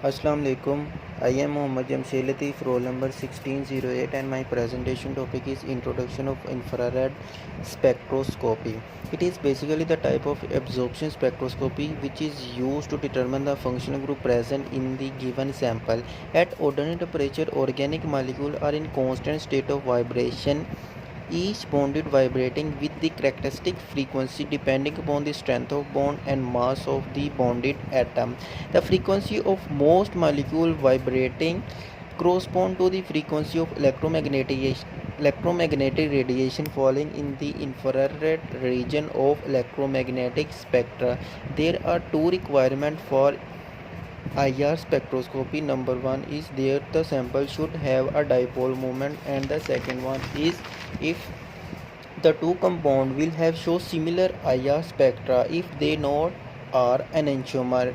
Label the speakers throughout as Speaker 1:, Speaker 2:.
Speaker 1: Assalamu alaikum. I am Mohammad Jamshid Latif, roll number 1608, and my presentation topic is Introduction of Infrared Spectroscopy. It is basically the type of absorption spectroscopy which is used to determine the functional group present in the given sample. At ordinary temperature, organic molecules are in constant state of vibration, each bonded vibrating with the characteristic frequency depending upon the strength of bond and mass of the bonded atom. The frequency of most molecules vibrating correspond to the frequency of electromagnetic radiation falling in the infrared region of electromagnetic spectra. There are two requirements for IR spectroscopy. Number one is there the sample should have a dipole moment, and the second one is if the two compound will have show similar IR spectra if they not are enantiomer.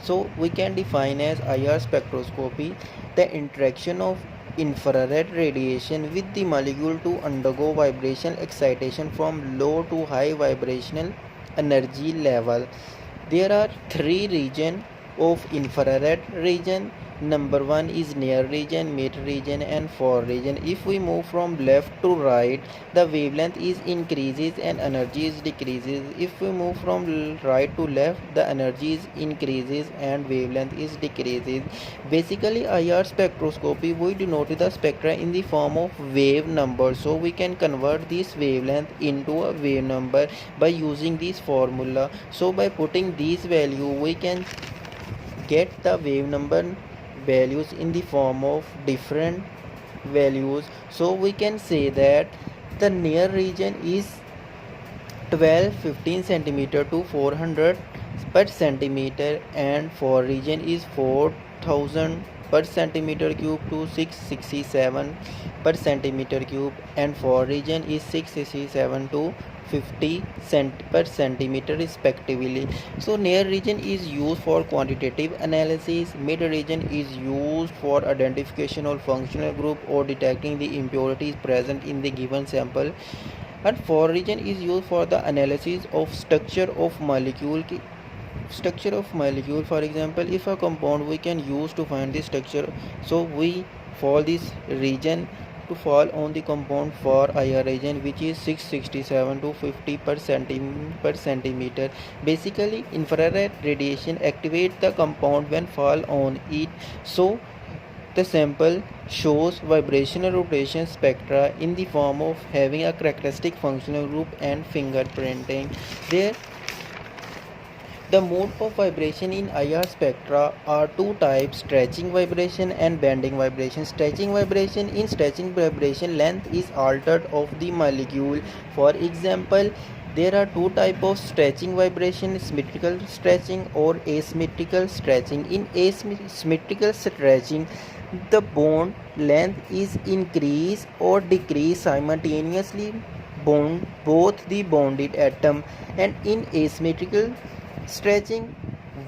Speaker 1: So we can define as IR spectroscopy the interaction of infrared radiation with the molecule to undergo vibrational excitation from low to high vibrational energy level. There are three regions of infrared region. Number one is near region, mid region, and far region. If we move from left to right, the wavelength is increases and energy is decreases. If we move from right to left, the energy is increases and wavelength is decreases. Basically, IR spectroscopy we denote the spectra in the form of wave number, so we can convert this wavelength into a wave number by using this formula. So by putting these value, we can get the wave number values in the form of different values. So we can say that the near region is 1215 centimeter to 400 per centimeter, and far region is 4000 per centimeter cube to 667 per centimeter cube, and far region is 667 to 50 cent per centimeter respectively. So near region is used for quantitative analysis, mid region is used for identification of functional group or detecting the impurities present in the given sample, and far region is used for the analysis of structure of molecule. For example, if a compound we can use to find the structure, so we for this region to fall on the compound for IR region, which is 667 to 50 per centimeter. Basically, infrared radiation activate the compound when fall on it, so the sample shows vibrational rotation spectra in the form of having a characteristic functional group and fingerprinting. There the mode of vibration in IR spectra are two types: stretching vibration and bending vibration. Stretching vibration, in stretching vibration, length is altered of the molecule. For example, there are two types of stretching vibration: symmetrical stretching or asymmetrical stretching. In asymmetrical stretching, the bond length is increased or decreased simultaneously both the bonded atom, and in asymmetrical stretching,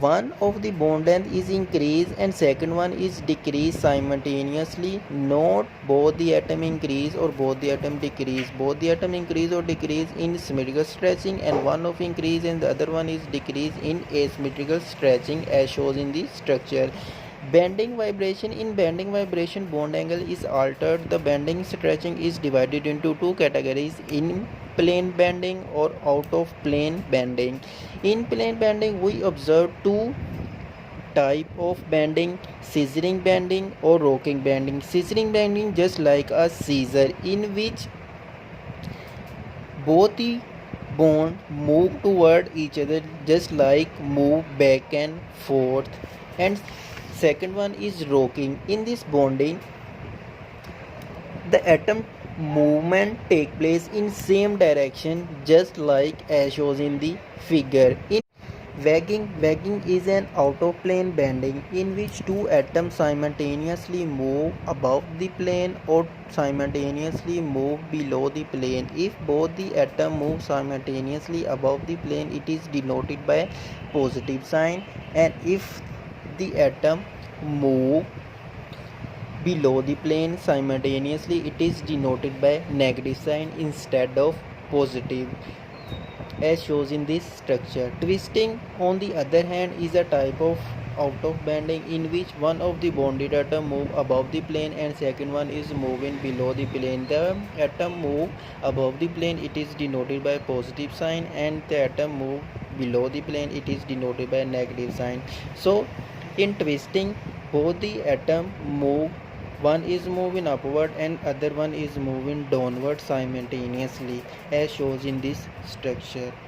Speaker 1: one of the bond length is increased and second one is decreased simultaneously. Not both the atom increase or both the atom decrease. Both the atom increase or decrease in symmetrical stretching, and one of increase and the other one is decrease in asymmetrical stretching as shows in the structure. Bending vibration, in bending vibration bond angle is altered. The bending stretching is divided into two categories: in plane bending or out of plane bending. In plane bending we observe two type of bending: scissoring bending or rocking bending. Scissoring bending just like a scissor, in which both the bone move toward each other just like move back and forth, and second one is rocking. In this bonding, the atom movement take place in same direction just like as shows in the figure. In wagging is an out of plane bending in which two atoms simultaneously move above the plane or simultaneously move below the plane. If both the atoms move simultaneously above the plane, it is denoted by positive sign, and if the atom move below the plane simultaneously, it is denoted by negative sign instead of positive as shows in this structure. Twisting, on the other hand, is a type of out of bending, in which one of the bonded atom move above the plane and second one is moving below the plane. The atom move above the plane, it is denoted by positive sign, and the atom move below the plane, it is denoted by negative sign. So in twisting, both the atom move, one is moving upward and other one is moving downward simultaneously, as shows in this structure.